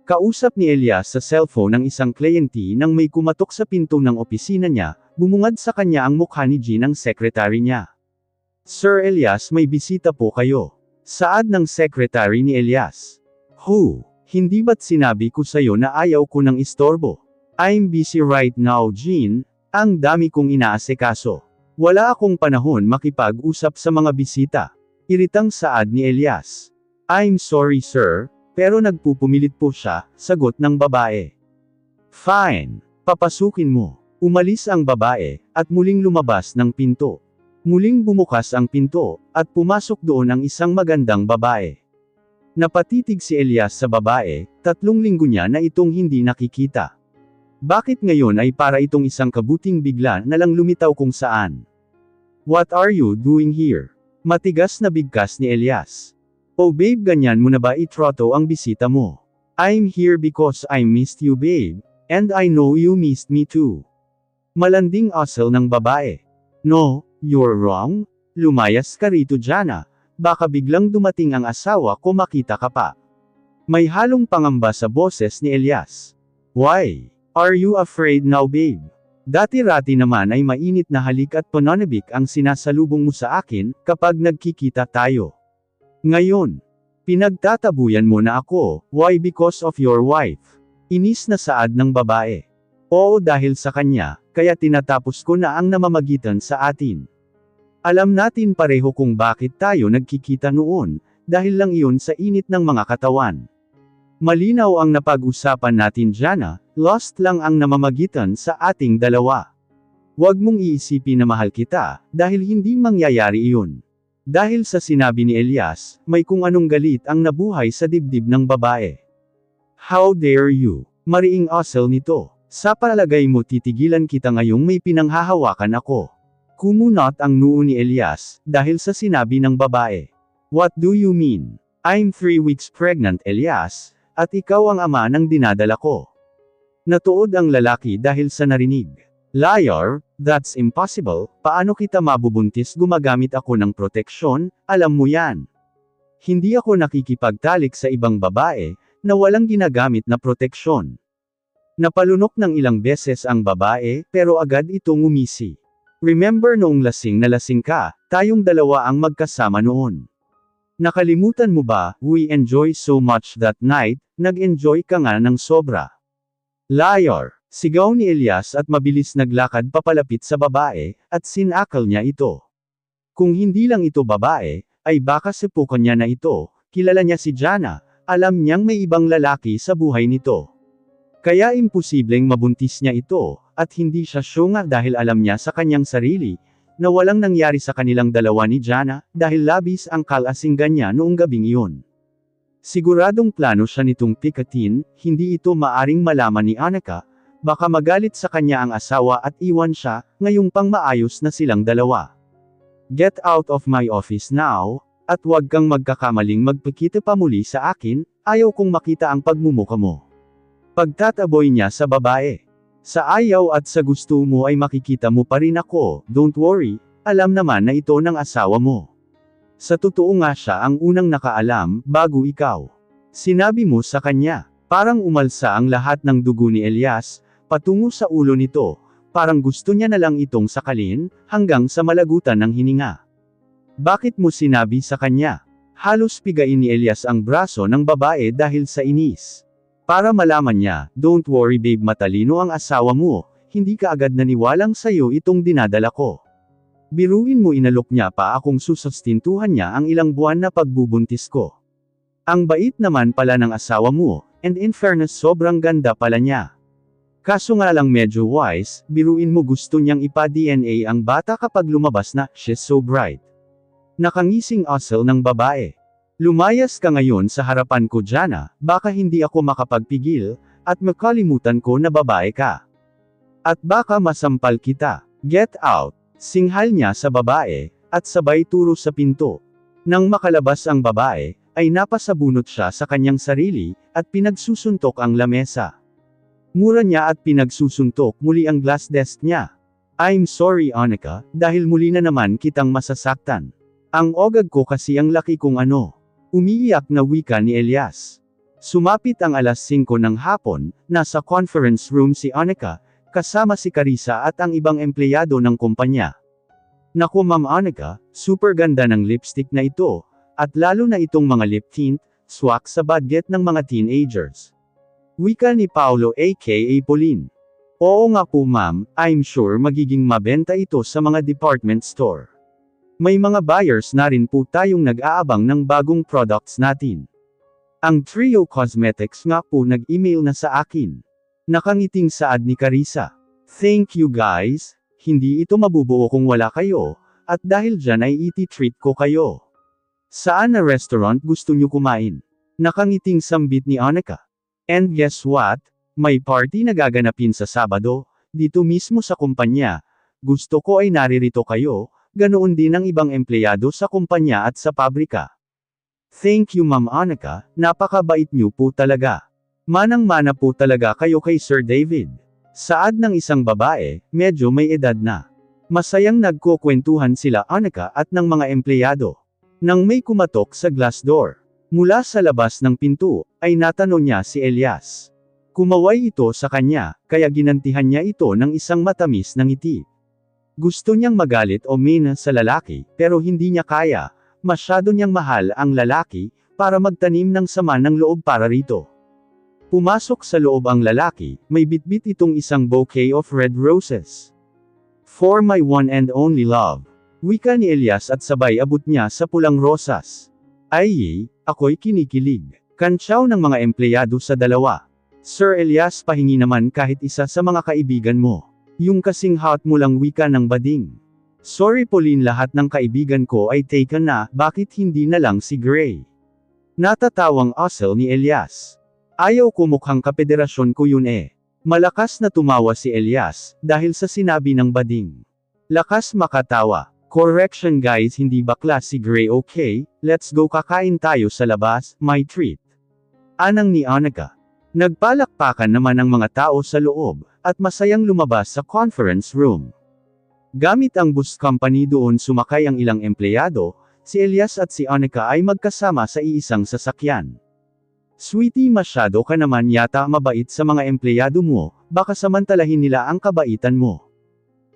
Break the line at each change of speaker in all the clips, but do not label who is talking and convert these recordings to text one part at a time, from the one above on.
Kausap ni Elias sa cellphone ng isang kliyente nang may kumatok sa pinto ng opisina niya, bumungad sa kanya ang mukha ni Jean ang sekretary niya. Sir Elias, may bisita po kayo. Saad ng sekretary ni Elias. Hindi ba't sinabi ko sa'yo na ayaw ko ng istorbo? I'm busy right now, Jean. Ang dami kong inaasikaso. Wala akong panahon makipag-usap sa mga bisita. Iritang saad ni Elias. I'm sorry sir, pero nagpupumilit po siya, sagot ng babae. Fine, papasukin mo. Umalis ang babae, at muling lumabas ng pinto. Muling bumukas ang pinto, at pumasok doon ang isang magandang babae. Napatitig si Elias sa babae, 3 linggo niya na itong hindi nakikita. Bakit ngayon ay para itong isang kabuting bigla na lang lumitaw kung saan? What are you doing here? Matigas na bigkas ni Elias. Oh babe, ganyan mo na ba itroto ang bisita mo? I'm here because I missed you babe, and I know you missed me too. Malanding asal ng babae. No, you're wrong. Lumayas ka rito Jana. Baka biglang dumating ang asawa ko makita ka pa. May halong pangamba sa boses ni Elias. Why? Are you afraid now babe? Dati-rati naman ay mainit na halik at pananabik ang sinasalubong mo sa akin, kapag nagkikita tayo. Ngayon, pinagtatabuyan mo na ako, why because of your wife? Inis na saad ng babae. Oo dahil sa kanya, kaya tinatapos ko na ang namamagitan sa atin. Alam natin pareho kung bakit tayo nagkikita noon, dahil lang iyon sa init ng mga katawan. Malinaw ang napag-usapan natin Jana, lost lang ang namamagitan sa ating dalawa. Huwag mong iisipin na mahal kita, dahil hindi mangyayari iyon. Dahil sa sinabi ni Elias, may kung anong galit ang nabuhay sa dibdib ng babae. How dare you? Mariing asal nito. Sa palagay mo titigilan kita ngayong may pinanghahawakan ako. Kumunot ang noo ni Elias, dahil sa sinabi ng babae. What do you mean? I'm 3 weeks pregnant Elias, at ikaw ang ama ng dinadala ko. Natuod ang lalaki dahil sa narinig. Liar, that's impossible, paano kita mabubuntis gumagamit ako ng proteksyon, alam mo yan. Hindi ako nakikipagtalik sa ibang babae, na walang ginagamit na proteksyon. Napalunok ng ilang beses ang babae, pero agad itong umisi. Remember noong lasing na lasing ka, tayong dalawa ang magkasama noon. Nakalimutan mo ba, we enjoy so much that night, nag-enjoy ka nga ng sobra. Liar, sigaw ni Elias at mabilis naglakad papalapit sa babae, at sinakal niya ito. Kung hindi lang ito babae, ay baka sepukan niya na ito, kilala niya si Jana, alam niyang may ibang lalaki sa buhay nito. Kaya imposibleng mabuntis niya ito, at hindi siya syunga dahil alam niya sa kanyang sarili, na walang nangyari sa kanilang dalawa ni Jana, dahil labis ang kalasinggan niya noong gabing iyon. Siguradong plano siya nitong pikatin, hindi ito maaring malaman ni Annika, baka magalit sa kanya ang asawa at iwan siya, ngayong pang maayos na silang dalawa. Get out of my office now, at huwag kang magkakamaling magpakita pa muli sa akin, ayaw kong makita ang pagmumuka mo. Pagtataboy niya sa babae. Sa ayaw at sa gusto mo ay makikita mo pa rin ako, don't worry, alam naman na ito ng asawa mo. Sa totoo nga siya ang unang nakaalam, bago ikaw. Sinabi mo sa kanya, parang umalsa ang lahat ng dugo ni Elias, patungo sa ulo nito, parang gusto niya na lang itong sakalin, hanggang sa malagutan ng hininga. Bakit mo sinabi sa kanya? Halos pigain ni Elias ang braso ng babae dahil sa inis. Para malaman niya, don't worry babe, matalino ang asawa mo, hindi ka agad naniwalang sayo itong dinadala ko. Biruin mo, inalok niya pa akong susustintuhan niya ang ilang buwan na pagbubuntis ko. Ang bait naman pala ng asawa mo, and in fairness sobrang ganda pala niya. Kaso nga lang medyo wise, biruin mo gusto niyang ipa-DNA ang bata kapag lumabas na, she's so bright. Nakangising asal ng babae. Lumayas ka ngayon sa harapan ko Jana, baka hindi ako makapagpigil, at makalimutan ko na babae ka. At baka masampal kita. Get out! Singhal niya sa babae, at sabay turo sa pinto. Nang makalabas ang babae, ay napasabunot siya sa kanyang sarili, at pinagsusuntok ang lamesa. Mura niya at pinagsusuntok muli ang glass desk niya. I'm sorry Annika, dahil muli na naman kitang masasaktan. Ang ogag ko kasi ang laki kong ano. Umiiyak na wika ni Elias. Sumapit ang alas 5 ng hapon, nasa conference room si Annika, kasama si Carissa at ang ibang empleyado ng kumpanya. Naku Ma'am Annika, super ganda ng lipstick na ito, at lalo na itong mga lip tint, swak sa budget ng mga teenagers. Wika ni Paolo aka Pauline. Oo nga po ma'am, I'm sure magiging mabenta ito sa mga department store. May mga buyers na rin po tayong nag-aabang ng bagong products natin. Ang Trio Cosmetics nga po nag-email na sa akin. Nakangiting saad ni Carissa. Thank you guys, hindi ito mabubuo kung wala kayo, at dahil dyan ay iti-treat ko kayo. Saan na restaurant gusto nyo kumain? Nakangiting sambit ni Annika. And guess what? May party na gaganapin sa Sabado, dito mismo sa kumpanya. Gusto ko ay naririto kayo, ganoon din ang ibang empleyado sa kumpanya at sa pabrika. Thank you Ma'am Annika, napakabait niyo po talaga. Manang-mana po talaga kayo kay Sir David. Saad ng isang babae, medyo may edad na. Masayang nagkukwentuhan sila Annika at ng mga empleyado. Nang may kumatok sa glass door. Mula sa labas ng pinto, ay natanong niya si Elias. Kumaway ito sa kanya, kaya ginantihan niya ito ng isang matamis na ngiti. Gusto niyang magalit o mina sa lalaki, pero hindi niya kaya, masyado niyang mahal ang lalaki, para magtanim ng sama ng loob para rito. Pumasok sa loob ang lalaki, may bitbit itong isang bouquet of red roses. For my one and only love. Wika ni Elias at sabay abot niya sa pulang rosas. Ay, ako'y kinikilig. Kantsaw ng mga empleyado sa dalawa. Sir Elias pahingi naman kahit isa sa mga kaibigan mo. Yung kasing hot mo lang wika ng bading. Sorry Pauline lahat ng kaibigan ko ay taken na, bakit hindi na lang si Gray? Natatawang asel ni Elias. Ayaw ko mukhang kapederasyon ko yun eh. Malakas na tumawa si Elias, dahil sa sinabi ng bading. Lakas makatawa. Correction guys hindi bakla si Gray okay, let's go kakain tayo sa labas, my treat. Anang ni Annika. Nagpalakpakan naman ang mga tao sa loob, at masayang lumabas sa conference room. Gamit ang bus company doon sumakay ang ilang empleyado, si Elias at si Annika ay magkasama sa iisang sasakyan. Sweetie masyado ka naman yata mabait sa mga empleyado mo, baka samantalahin nila ang kabaitan mo.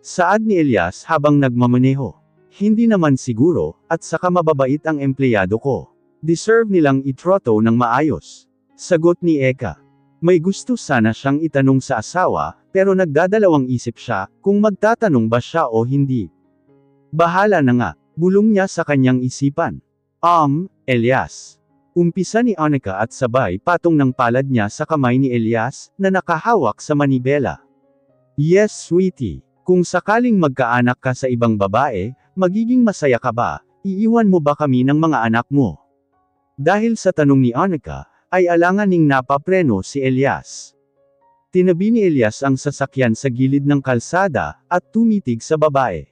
Saad ni Elias habang nagmamaneho. Hindi naman siguro, at saka mababait ang empleyado ko. Deserve nilang itroto ng maayos. Sagot ni Eka. May gusto sana siyang itanong sa asawa, pero nagdadalawang isip siya, kung magtatanong ba siya o hindi. Bahala na nga, bulong niya sa kanyang isipan. Elias. Umpisa ni Annika at sabay patong ng palad niya sa kamay ni Elias, na nakahawak sa manibela. Yes sweetie, kung sakaling magkaanak ka sa ibang babae, magiging masaya ka ba, iiwan mo ba kami ng mga anak mo? Dahil sa tanong ni Annika, ay alanganing napapreno si Elias. Tinabi ni Elias ang sasakyan sa gilid ng kalsada, at tumitig sa babae.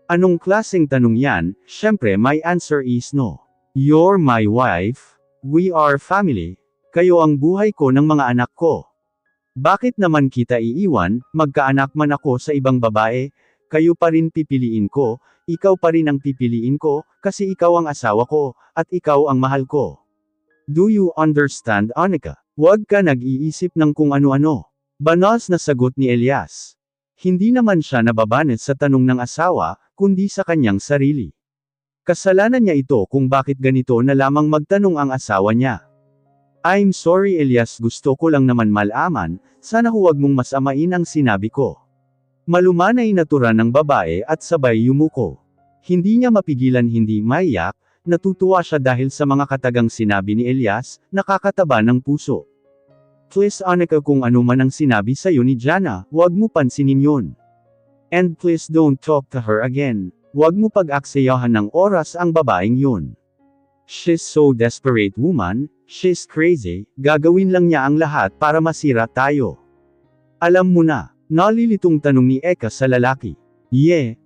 Anong klaseng tanong yan? Syempre my answer is no. You're my wife, we are family, kayo ang buhay ko ng mga anak ko. Bakit naman kita iiwan, magkaanak man ako sa ibang babae, kayo pa rin pipiliin ko, ikaw pa rin ang pipiliin ko, kasi ikaw ang asawa ko, at ikaw ang mahal ko. Do you understand Annika? Huwag ka nag-iisip ng kung ano-ano. Banas na sagot ni Elias. Hindi naman siya nababanes sa tanong ng asawa, kundi sa kanyang sarili. Kasalanan niya ito kung bakit ganito na lamang magtanong ang asawa niya. I'm sorry Elias gusto ko lang naman malaman, sana huwag mong masamain ang sinabi ko. Malumanay na tura ng babae at sabay yumuko. Hindi niya mapigilan hindi maiyak, natutuwa siya dahil sa mga katagang sinabi ni Elias, nakakataba ng puso. Please Annika kung ano man ang sinabi sa'yo ni Jana, huwag mo pansinin yun. And please don't talk to her again, huwag mo pag-aksayahan ng oras ang babaeng yun. She's so desperate woman, she's crazy, gagawin lang niya ang lahat para masira tayo. Alam mo na, nalilitong tanong ni Eka sa lalaki.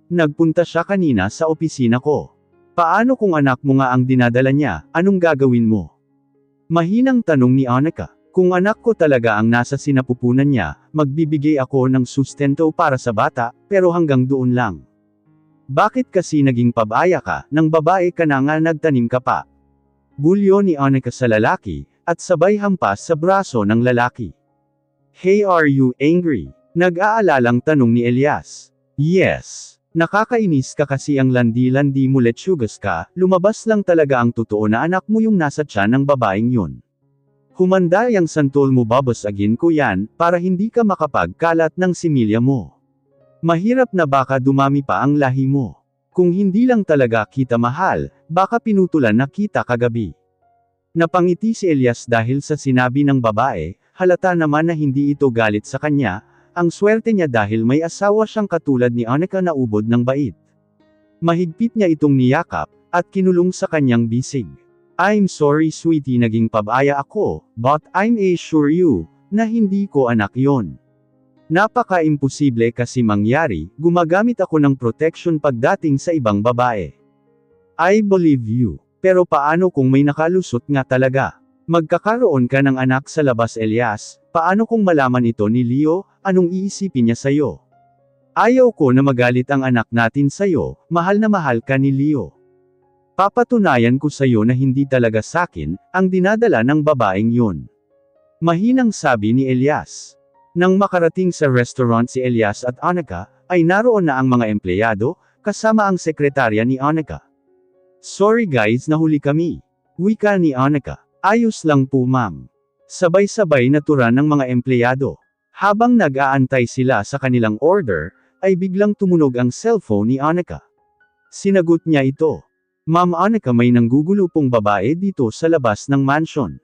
Nagpunta siya kanina sa opisina ko. Paano kung anak mo nga ang dinadala niya, anong gagawin mo? Mahinang tanong ni Annika. Kung anak ko talaga ang nasa sinapupunan niya, magbibigay ako ng sustento para sa bata, pero hanggang doon lang. Bakit kasi naging pabaya ka, nang babae ka na nga nagtanim ka pa? Bulyo ni Annika sa lalaki, at sabay hampas sa braso ng lalaki. Hey, are you angry? Nag-aalalang tanong ni Elias. Yes. Nakakainis ka kasi ang landi-landi mo lechugas ka, lumabas lang talaga ang totoo na anak mo yung nasa tiyan ng babaeng yun. Humanda yang santol mo babasagin ko yan, para hindi ka makapagkalat ng similya mo. Mahirap na baka dumami pa ang lahi mo. Kung hindi lang talaga kita mahal, baka pinutulan na kita kagabi. Napangiti si Elias dahil sa sinabi ng babae, halata naman na hindi ito galit sa kanya. Ang swerte niya dahil may asawa siyang katulad ni Annika na ubod ng bait. Mahigpit niya itong niyakap, at kinulong sa kanyang bisig. I'm sorry sweetie, naging pabaya ako, but I'm assure you, na hindi ko anak yon. Napaka-imposible kasi mangyari, gumagamit ako ng protection pagdating sa ibang babae. I believe you. Pero paano kung may nakalusot nga talaga? Magkakaroon ka ng anak sa labas Elias, paano kung malaman ito ni Leo, anong iisipin niya sa'yo? Ayaw ko na magalit ang anak natin sa'yo, mahal na mahal ka ni Leo. Papatunayan ko sa'yo na hindi talaga sakin, ang dinadala ng babaeng yun. Mahinang sabi ni Elias. Nang makarating sa restaurant si Elias at Annika, ay naroon na ang mga empleyado, kasama ang sekretarya ni Annika. Sorry guys, nahuli kami. Wika ni Annika. Ayos lang po ma'am. Sabay-sabay na tura ng mga empleyado. Habang nag-aantay sila sa kanilang order, ay biglang tumunog ang cellphone ni Annika. Sinagot niya ito. Ma'am Annika, may nanggugulo pong babae dito sa labas ng mansion.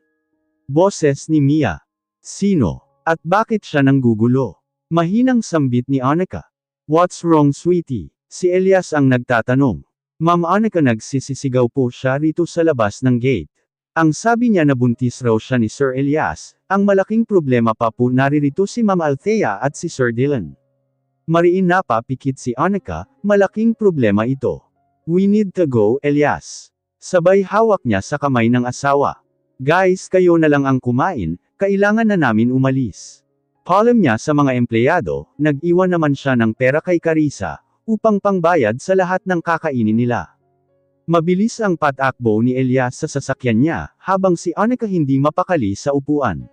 Boses ni Mia. Sino? At bakit siya nanggugulo? Mahinang sambit ni Annika. What's wrong sweetie? Si Elias ang nagtatanong. Ma'am Annika, nagsisisigaw po siya rito sa labas ng gate. Ang sabi niya na buntis raw siya ni Sir Elias, ang malaking problema pa po naririto si Ma'am Althea at si Sir Dylan. Mariin na pa pikit si Annika, malaking problema ito. We need to go, Elias. Sabay hawak niya sa kamay ng asawa. Guys, kayo na lang ang kumain, kailangan na namin umalis. Paalam niya sa mga empleyado, nag-iwan naman siya ng pera kay Carissa, upang pangbayad sa lahat ng kakainin nila. Mabilis ang patakbo ni Elias sa sasakyan niya, habang si Annika hindi mapakali sa upuan.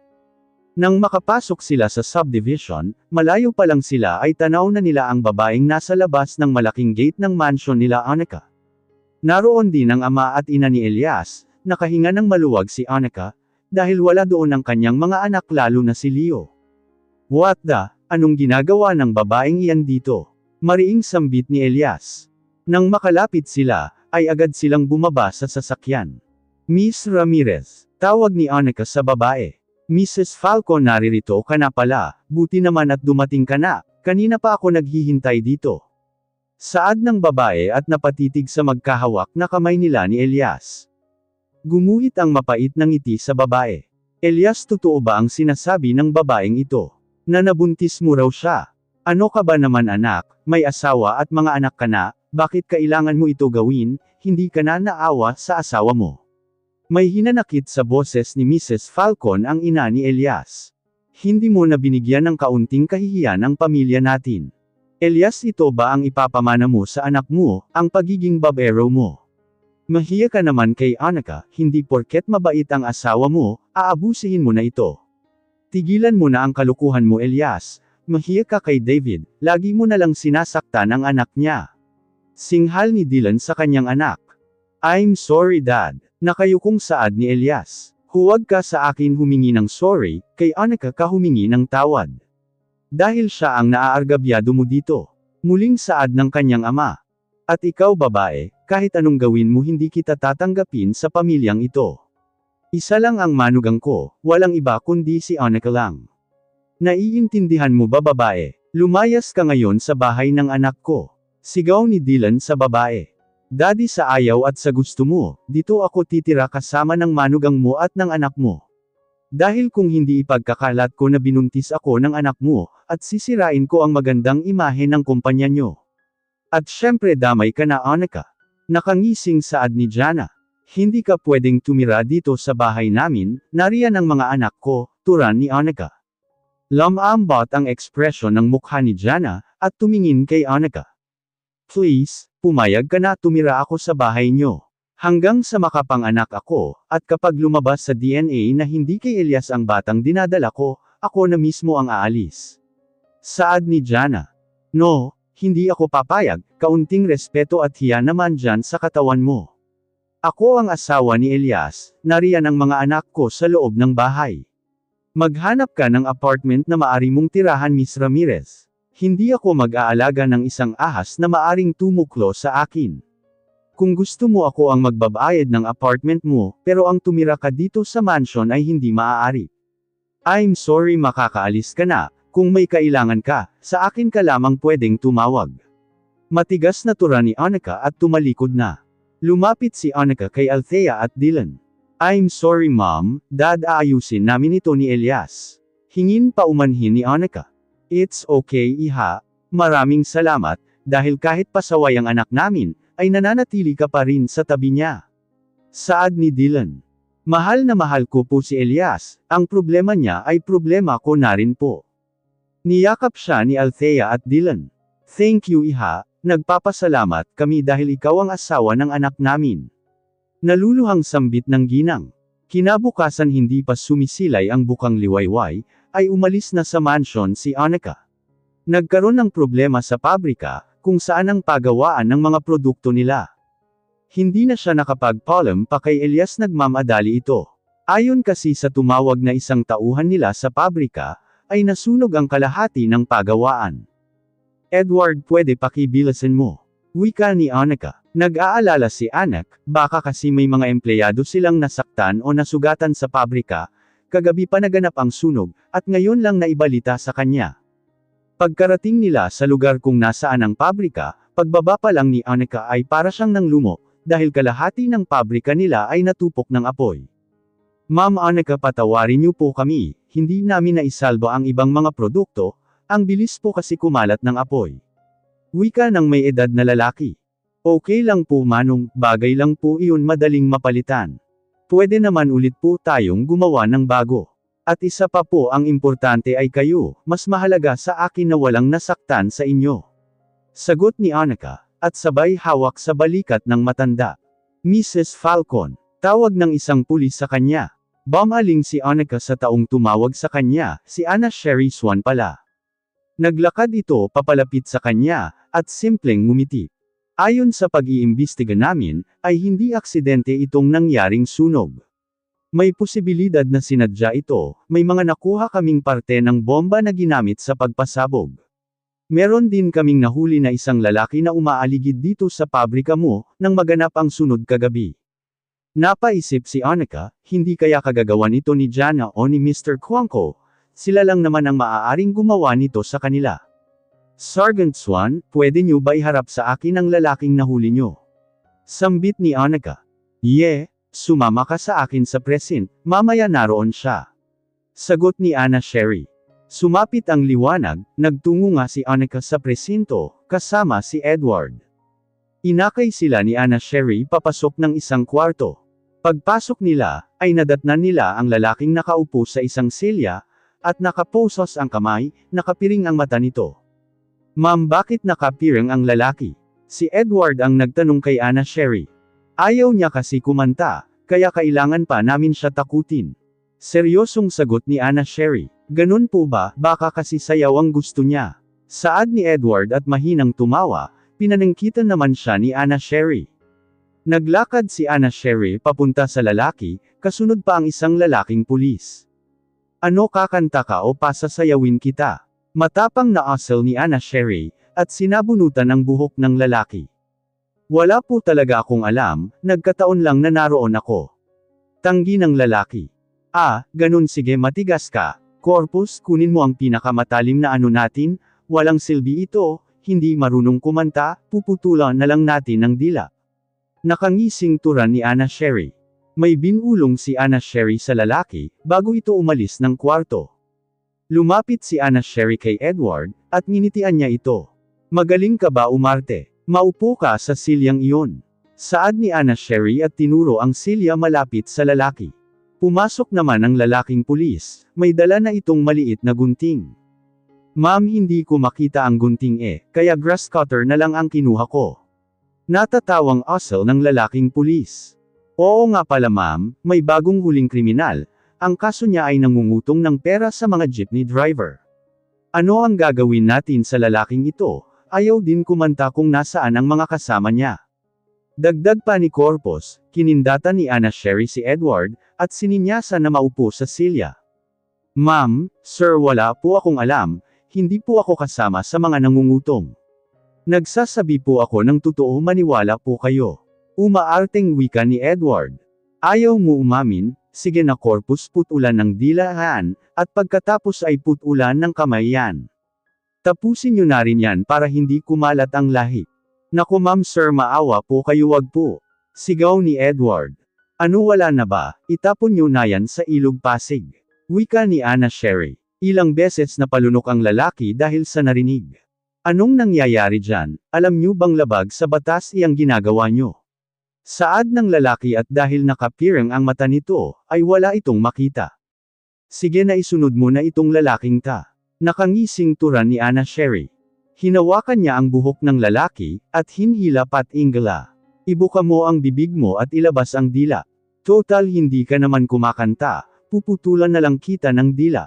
Nang makapasok sila sa subdivision, malayo pa lang sila ay tanaw na nila ang babaeng nasa labas ng malaking gate ng mansion nila Annika. Naroon din ang ama at ina ni Elias, nakahinga ng maluwag si Annika, dahil wala doon ang kanyang mga anak lalo na si Leo. What the? Anong ginagawa ng babaeng iyan dito? Mariing sambit ni Elias. Nang makalapit sila, ay agad silang bumaba sa sasakyan. Miss Ramirez, tawag ni Annika sa babae. Mrs. Falcon, naririto ka na pala, buti naman at dumating ka na, kanina pa ako naghihintay dito. Saad ng babae at napatitig sa magkahawak na kamay nila ni Elias. Gumuhit ang mapait na ngiti sa babae. Elias, totoo ba ang sinasabi ng babaeng ito? Na nabuntis mo raw siya? Ano ka ba naman anak, may asawa at mga anak ka na, bakit kailangan mo ito gawin, hindi ka na naawa sa asawa mo? May hinanakit sa boses ni Mrs. Falcon ang ina ni Elias. Hindi mo na binigyan ng kaunting kahihiyan ang pamilya natin. Elias, ito ba ang ipapamana mo sa anak mo, ang pagiging babero mo? Mahiya ka naman kay Annika, hindi porket mabait ang asawa mo, aabusihin mo na ito. Tigilan mo na ang kalukuhan mo Elias, mahiya ka kay David, lagi mo na lang sinasaktan ang anak niya. Singhal ni Dylan sa kanyang anak. I'm sorry dad, nakayukong saad ni Elias. Huwag ka sa akin humingi ng sorry, kay Annika ka humingi ng tawad. Dahil siya ang naaargabyado mo dito. Muling saad ng kanyang ama. At ikaw babae, kahit anong gawin mo hindi kita tatanggapin sa pamilyang ito. Isa lang ang manugang ko, walang iba kundi si Annika lang. Naiintindihan mo ba babae? Lumayas ka ngayon sa bahay ng anak ko. Sigaw ni Dylan sa babae. Daddy, sa ayaw at sa gusto mo, dito ako titira kasama ng manugang mo at ng anak mo. Dahil kung hindi ipagkakalat ko na binuntis ako ng anak mo, at sisirain ko ang magandang imahe ng kumpanya nyo. At syempre damay ka na Annika. Nakangising saad ni Jana. Hindi ka pwedeng tumira dito sa bahay namin, nariyan ang mga anak ko, turan ni Annika. Lamambot ang ekspresyon ng mukha ni Jana, at tumingin kay Annika. Please, pumayag ka na tumira ako sa bahay nyo. Hanggang sa makapanganak ako, at kapag lumabas sa DNA na hindi kay Elias ang batang dinadala ko, ako na mismo ang aalis. Saad ni Jana. No, hindi ako papayag, kaunting respeto at hiya naman dyan sa katawan mo. Ako ang asawa ni Elias, nariyan ang mga anak ko sa loob ng bahay. Maghanap ka ng apartment na maari mong tirahan, Miss Ramirez. Hindi ako mag-aalaga ng isang ahas na maaring tumuklo sa akin. Kung gusto mo ako ang magbabayad ng apartment mo, pero ang tumira ka dito sa mansion ay hindi maaari. I'm sorry, makakaalis ka na, kung may kailangan ka, sa akin ka lamang pwedeng tumawag. Matigas na tura ni Annika at tumalikod na. Lumapit si Annika kay Althea at Dylan. I'm sorry mom, dad, aayusin namin ito ni Elias. Hingin pa umanhin ni Annika. It's okay iha, maraming salamat, dahil kahit pasaway ang anak namin, ay nananatili ka pa rin sa tabi niya. Saad ni Dylan. Mahal na mahal ko po si Elias, ang problema niya ay problema ko na rin po. Niyakap siya ni Althea at Dylan. Thank you iha, nagpapasalamat kami dahil ikaw ang asawa ng anak namin. Naluluhang sambit ng ginang. Kinabukasan hindi pa sumisilay ang bukang liwayway, ay umalis na sa mansion si Annika. Nagkaroon ng problema sa pabrika, kung saan ang pagawaan ng mga produkto nila. Hindi na siya nakapag-pollen pa kay Elias, nagmamadali ito. Ayon kasi sa tumawag na isang tauhan nila sa pabrika, ay nasunog ang kalahati ng pagawaan. Edward, pwede pakibilasan mo. Wika ni Annika. Nag-aalala si Anak, baka kasi may mga empleyado silang nasaktan o nasugatan sa pabrika, kagabi pa naganap ang sunog, at ngayon lang naibalita sa kanya. Pagkarating nila sa lugar kung nasaan ang pabrika, pagbaba pa lang ni Annika ay para siyang nanglumo, dahil kalahati ng pabrika nila ay natupok ng apoy. Ma'am Annika, patawarin niyo po kami, hindi namin naisalba ang ibang mga produkto, ang bilis po kasi kumalat ng apoy. Wika ng may edad na lalaki. Okay lang po manong, bagay lang po iyon, madaling mapalitan. Pwede naman ulit po tayong gumawa ng bago. At isa pa po, ang importante ay kayo, mas mahalaga sa akin na walang nasaktan sa inyo. Sagot ni Annika, at sabay hawak sa balikat ng matanda. Mrs. Falcon, tawag ng isang pulis sa kanya. Bumaling si Annika sa taong tumawag sa kanya, si Anna Sherry Swan pala. Naglakad ito papalapit sa kanya, at simpleng ngumiti. Ayon sa pag-iimbestiga namin, ay hindi aksidente itong nangyaring sunog. May posibilidad na sinadya ito, may mga nakuha kaming parte ng bomba na ginamit sa pagpasabog. Meron din kaming nahuli na isang lalaki na umaaligid dito sa pabrika mo, nang maganap ang sunod kagabi. Napaisip si Annika, hindi kaya kagagawan ito ni Jana o ni Mr. Kwangko, sila lang naman ang maaaring gumawa nito sa kanila. Sergeant Swan, pwede niyo ba iharap sa akin ang lalaking nahuli niyo? Sambit ni Annika. Sumama ka sa akin sa presinto, mamaya naroon siya. Sagot ni Anna Sherry. Sumapit ang liwanag, nagtungo nga si Annika sa presinto, kasama si Edward. Inakay sila ni Anna Sherry papasok ng isang kwarto. Pagpasok nila, ay nadatnan nila ang lalaking nakaupo sa isang silya, at nakaposos ang kamay, nakapiring ang mata nito. Ma'am, bakit nakapiring ang lalaki? Si Edward ang nagtanong kay Anna Sherry. Ayaw niya kasi kumanta, kaya kailangan pa namin siya takutin. Seryosong sagot ni Anna Sherry. Ganun po ba, baka kasi sayaw ang gusto niya. Saad ni Edward at mahinang tumawa, pinanangkitan naman siya ni Anna Sherry. Naglakad si Anna Sherry papunta sa lalaki, kasunod pa ang isang lalaking pulis. Ano, kakanta ka o pasasayawin kita? Matapang na asal ni Anna Sherry, at sinabunutan ang buhok ng lalaki. Wala po talaga akong alam, nagkataon lang na naroon ako. Tanggi ng lalaki. Ganun, sige, matigas ka. Corpus, kunin mo ang pinakamatalim na ano natin, walang silbi ito, hindi marunong kumanta, puputulan na lang natin ng dila. Nakangising tura ni Anna Sherry. May binulong si Anna Sherry sa lalaki, bago ito umalis ng kwarto. Lumapit si Anna Sherry kay Edward, at nginitian niya ito. Magaling ka ba umarte? Maupo ka sa silyang iyon. Saad ni Anna Sherry at tinuro ang silya malapit sa lalaki. Pumasok naman ang lalaking pulis, may dala na itong maliit na gunting. Ma'am, hindi ko makita ang gunting kaya grass cutter na lang ang kinuha ko. Natatawang asal ng lalaking pulis. Oo nga pala ma'am, may bagong huling kriminal. Ang kaso niya ay nangungutong ng pera sa mga jeepney driver. Ano ang gagawin natin sa lalaking ito? Ayaw din kumanta kung nasaan ang mga kasama niya. Dagdag pa ni Corpus, kinindata ni Anna Sherry si Edward, at sininyasa na maupo sa silya. Ma'am, sir wala po akong alam, hindi po ako kasama sa mga nangungutong. Nagsasabi po ako ng totoo maniwala po kayo. Umaarteng wika ni Edward. Ayaw mo umamin, sige na Corpus putulan ng dilaan, at pagkatapos ay putulan ng kamay yan. Tapusin nyo na rin yan para hindi kumalat ang lahi. Naku ma'am sir maawa po kayo wag po. Sigaw ni Edward. Ano wala na ba, itapon nyo na yan sa ilog Pasig. Wika ni Anna Sherry. Ilang beses na palunok ang lalaki dahil sa narinig. Anong nangyayari dyan? Alam nyo bang labag sa batas iyang ginagawa nyo? Saad ng lalaki at dahil nakapirang ang mata nito, ay wala itong makita. Sige na isunod mo na itong lalaking ta. Nakangising turan ni Anna Sherry. Hinawakan niya ang buhok ng lalaki, at hinhilap at ingala. Ibuka mo ang bibig mo at ilabas ang dila. Total hindi ka naman kumakanta, puputulan na lang kita ng dila.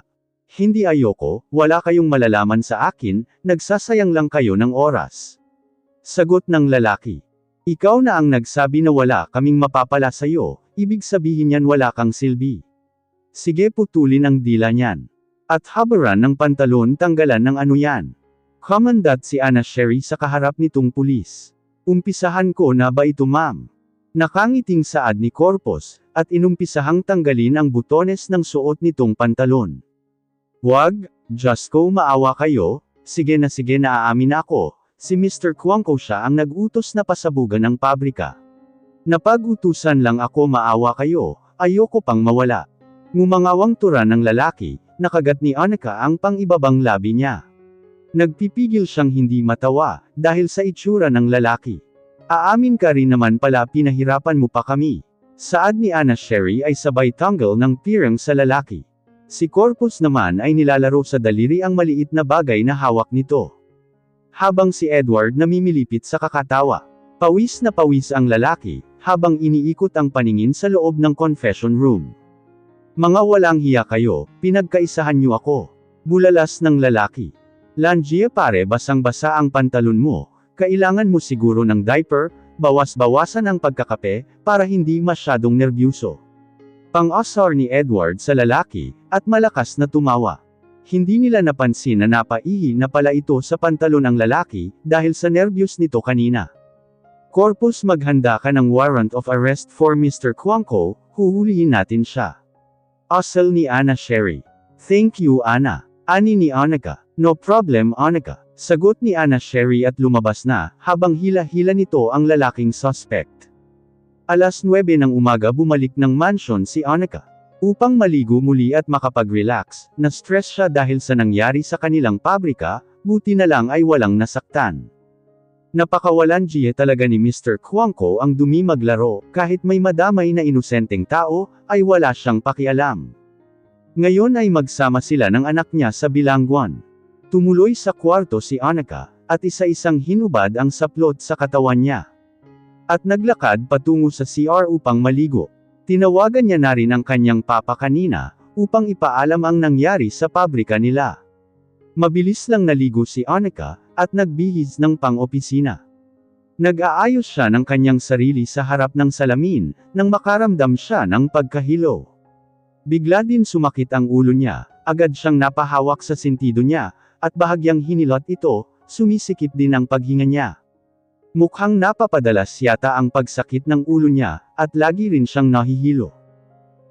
Hindi ayoko, wala kayong malalaman sa akin, nagsasayang lang kayo ng oras. Sagot ng lalaki. Ikaw na ang nagsabi na wala kaming mapapala sa'yo, ibig sabihin yan wala kang silbi. Sige putulin ang dila niyan. At habaran ng pantalon tanggalan ng ano yan. Commandant si Anna Sherry sa kaharap nitong pulis. Umpisahan ko na ba ito ma'am? Nakangiting saad ni Corpus, at inumpisahang tanggalin ang butones ng suot nitong pantalon. Wag, Diyos ko maawa kayo, sige na aamin ako, si Mr. Cuangco siya ang nag-utos na pasabugan ng pabrika. Napag-utusan lang ako maawa kayo, ayoko pang mawala. Ngumangawang tura ng lalaki, nakagat ni Annika ang pang-ibabang labi niya. Nagpipigil siyang hindi matawa, dahil sa itsura ng lalaki. Aamin ka rin naman pala pinahirapan mo pa kami. Saad ni Anna Sherry ay sabay tanggal ng pirang sa lalaki. Si Corpus naman ay nilalaro sa daliri ang maliit na bagay na hawak nito. Habang si Edward namimilipit sa kakatawa. Pawis na pawis ang lalaki, habang iniikot ang paningin sa loob ng confession room. Mga walang hiya kayo, pinagkaisahan niyo ako. Bulalas ng lalaki. Langia pare basang-basa ang pantalon mo, kailangan mo siguro ng diaper, bawas-bawasan ang pagkakape, para hindi masyadong nerbyoso. Pang-asar ni Edward sa lalaki, at malakas na tumawa. Hindi nila napansin na napaihi na pala ito sa pantalon ang lalaki, dahil sa nervyos nito kanina. Corpus maghanda ka ng warrant of arrest for Mr. Cuangco, huhulihin natin siya. Asal ni Anna Sherry. Thank you Anna. Ani ni Annika. No problem Annika. Sagot ni Anna Sherry at lumabas na, habang hila-hila nito ang lalaking suspect. Alas 9 ng umaga bumalik ng mansion si Annika. Upang maligo muli at makapag-relax, na-stress siya dahil sa nangyari sa kanilang pabrika, buti na lang ay walang nasaktan. Napakawalan Gia talaga ni Mr. Cuangco ang dumi maglaro, kahit may madamay na inosenteng tao, ay wala siyang pakialam. Ngayon ay magsama sila ng anak niya sa bilangguan. Tumuloy sa kwarto si Annika, at isa-isang hinubad ang saplot sa katawan niya. At naglakad patungo sa CR upang maligo. Tinawagan niya na rin ang kanyang papa kanina, upang ipaalam ang nangyari sa pabrika nila. Mabilis lang naligo si Annika, at nagbihis ng pang-opisina. Nag-aayos siya ng kanyang sarili sa harap ng salamin, nang makaramdam siya ng pagkahilo. Bigla din sumakit ang ulo niya, agad siyang napahawak sa sentido niya, at bahagyang hinilot ito, sumisikip din ang paghinga niya. Mukhang napapadalas yata ang pagsakit ng ulo niya, at lagi rin siyang nahihilo.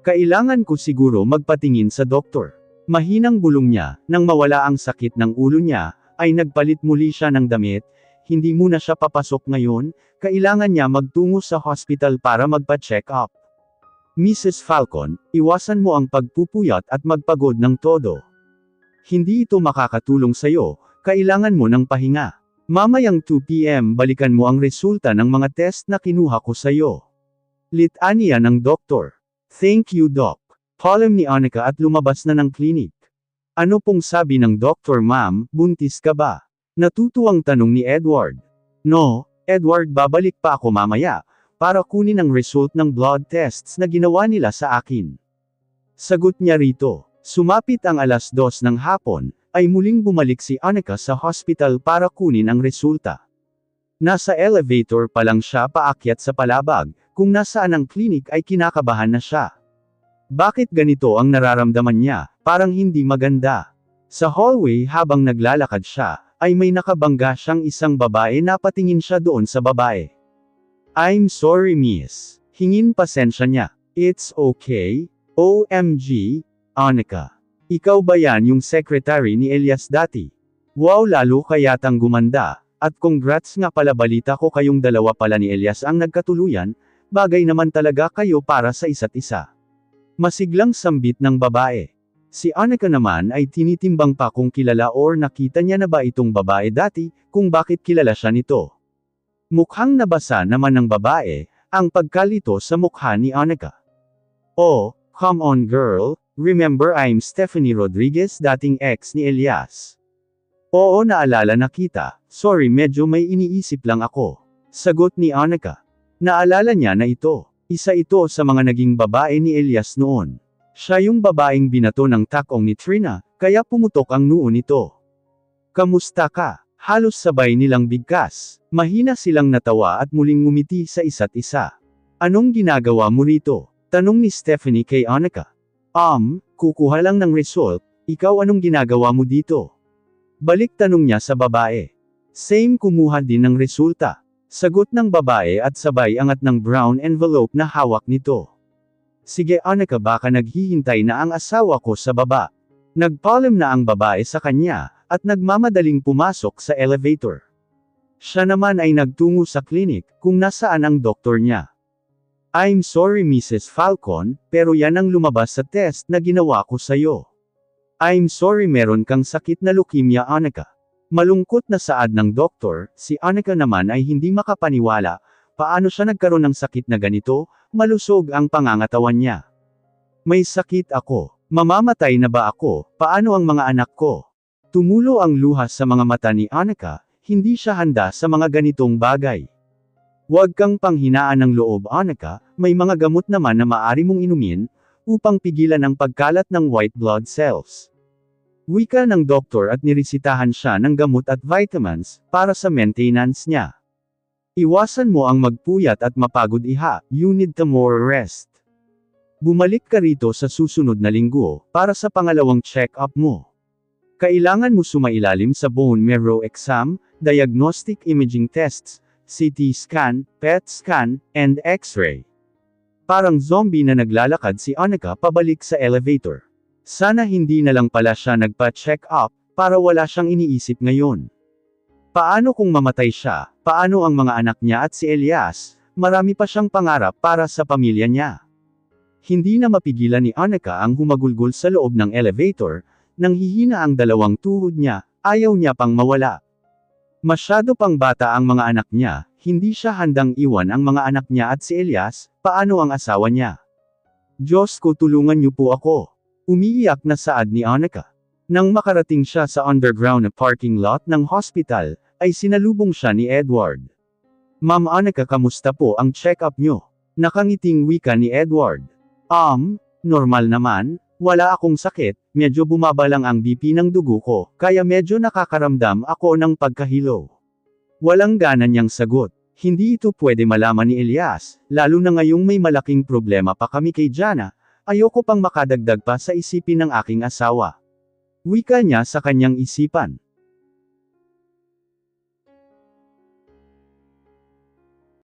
Kailangan ko siguro magpatingin sa doktor. Mahinang bulong niya, nang mawala ang sakit ng ulo niya, ay nagpalit muli siya ng damit, hindi muna siya papasok ngayon, kailangan niya magtungo sa hospital para magpa-check up. Mrs. Falcon, iwasan mo ang pagpupuyat at magpagod ng todo. Hindi ito makakatulong sa'yo, kailangan mo ng pahinga. Mamayang 2 PM balikan mo ang resulta ng mga test na kinuha ko sa'yo. Litanya ng doktor. Thank you Doc. Palem ni Annika at lumabas na ng klinik. Ano pong sabi ng doktor ma'am, buntis ka ba? Natutuwang tanong ni Edward. No, Edward, babalik pa ako mamaya, para kunin ang result ng blood tests na ginawa nila sa akin. Sagot niya rito. Sumapit ang 2:00 ng hapon, ay muling bumalik si Annika sa hospital para kunin ang resulta. Nasa elevator pa lang siya paakyat sa palabag, kung nasaan ang klinik ay kinakabahan na siya. Bakit ganito ang nararamdaman niya, parang hindi maganda. Sa hallway habang naglalakad siya, ay may nakabangga siyang isang babae na patingin siya doon sa babae. I'm sorry miss. Hingin pasensya niya. It's okay. OMG, Annika. Ikaw ba yan yung secretary ni Elias dati? Wow, lalo ka yatang gumanda, at congrats nga pala, balita ko kayong dalawa pala ni Elias ang nagkatuluyan, bagay naman talaga kayo para sa isa't isa. Masiglang sambit ng babae. Si Annika naman ay tinitimbang pa kung kilala or nakita niya na ba itong babae dati, kung bakit kilala siya nito. Mukhang nabasa naman ng babae, ang pagkalito sa mukha ni Annika. Oh, come on girl, remember I'm Stephanie Rodriguez, dating ex ni Elias. Oo, naalala na kita, sorry medyo may iniisip lang ako. Sagot ni Annika. Naalala niya na ito. Isa ito sa mga naging babae ni Elias noon. Siya yung babaeng binato ng takong ni Trina, kaya pumutok ang noo nito. Kamusta ka? Halos sabay nilang bigkas. Mahina silang natawa at muling ngumiti sa isa't isa. Anong ginagawa mo rito? Tanong ni Stephanie kay Annika. Kukuha lang ng result, ikaw anong ginagawa mo dito? Balik tanong niya sa babae. Same, kumuha din ng resulta. Sagot ng babae at sabay angat ng brown envelope na hawak nito. Sige Annika, baka naghihintay na ang asawa ko sa baba. Nagpaalam na ang babae sa kanya, at nagmamadaling pumasok sa elevator. Siya naman ay nagtungo sa klinik, kung nasaan ang doktor niya. I'm sorry Mrs. Falcon, pero yan ang lumabas sa test na ginawa ko sa'yo. I'm sorry, meron kang sakit na leukemia Annika. Malungkot na saad ng doktor, si Annika naman ay hindi makapaniwala, paano siya nagkaroon ng sakit na ganito, malusog ang pangangatawan niya. May sakit ako, mamamatay na ba ako, paano ang mga anak ko? Tumulo ang luha sa mga mata ni Annika, hindi siya handa sa mga ganitong bagay. Huwag kang panghinaan ng loob Annika, may mga gamot naman na maaari mong inumin, upang pigilan ang pagkalat ng white blood cells. Wika ng doktor at niresitahan siya ng gamot at vitamins, para sa maintenance niya. Iwasan mo ang magpuyat at mapagod iha, you need to more rest. Bumalik ka rito sa susunod na linggo, para sa pangalawang check-up mo. Kailangan mo sumailalim sa bone marrow exam, diagnostic imaging tests, CT scan, PET scan, and X-ray. Parang zombie na naglalakad si Annika pabalik sa elevator. Sana hindi na lang pala siya nagpa-check up, para wala siyang iniisip ngayon. Paano kung mamatay siya? Paano ang mga anak niya at si Elias? Marami pa siyang pangarap para sa pamilya niya. Hindi na mapigilan ni Annika ang humagulgol sa loob ng elevator, nang hihina ang dalawang tuhod niya, ayaw niya pang mawala. Masyado pang bata ang mga anak niya, hindi siya handang iwan ang mga anak niya at si Elias, paano ang asawa niya? Diyos ko, tulungan niyo po ako. Umiiyak na saad ni Annika. Nang makarating siya sa underground na parking lot ng hospital, ay sinalubong siya ni Edward. Ma'am Annika, kamusta po ang check-up niyo? Nakangiting wika ni Edward. Normal naman, wala akong sakit, medyo bumaba lang ang BP ng dugo ko, kaya medyo nakakaramdam ako ng pagkahilo. Walang gana niyang sagot. Hindi ito pwede malaman ni Elias, lalo na ngayong may malaking problema pa kami kay Jana, ayoko pang makadagdag pa sa isipin ng aking asawa. Wika niya sa kanyang isipan.